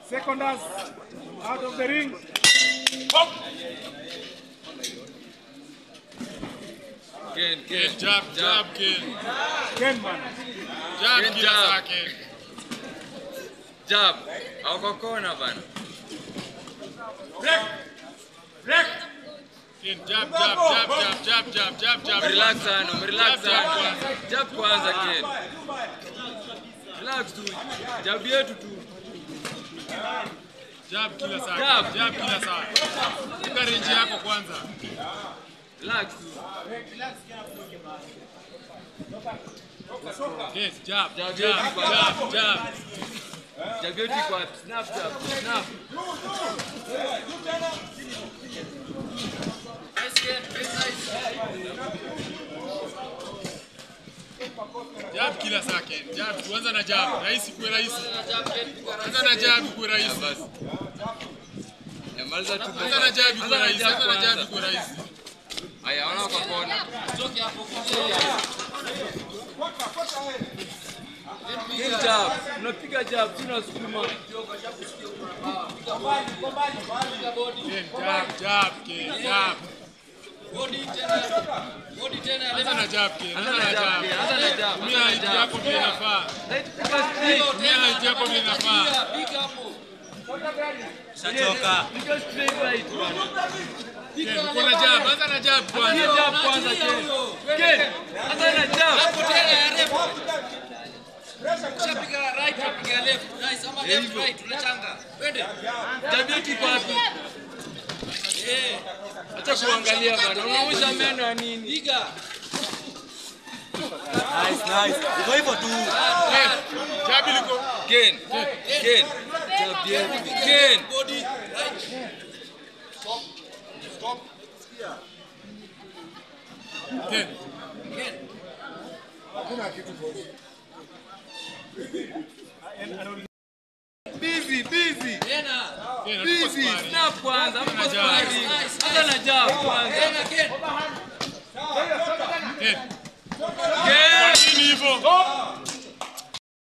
Seconders out of the ring. Ken, jab, Ken. Ken man. Jab, Ken. Jab. Ako kona bana. Break. Ken, jab. Relax ano. Jab kwanza Ken. Relax tu. Jab yetu tu. Jab kila saa. Pika range yako kwanza. Relax. Yes, jab. Jab yetu kwa snap. Jab kila saa Ken. Jab, tuanza na jab. Rahisi kuwe rahisi. Anza na jab kuwe rahisi. Maliza tu. Anza na jab kuwe rahisi. Aya, ona kwa kona. Jab. Unapiga jab, tunasukuma. Ken, jab. Body tena. Anza na jab Ken. Tumia height yako vile inafaa. Shatoka. Piga straight right bwana. Ken, uko na jab. Anza na jab kwanza. Jab kwanza Ken. Anza na jab. Hapo tena ya left. Ushapiga right, unapiga left. Nice, ama left right unachanga. Twende. Jab yetu iko wapi? Acha kuangalia bana. Unaosha meno ya nini? Piga. Nice. Iko hivyo tu. Jab liko. Ken. Jab yetu. Ken. Body right. Stop. Ken. Hakuna kitu bodi. Busy. Tena. Busy. Snap kwanza. Anza na jab kwanza. Tena Ken. Ken. Kwa nini hivyo?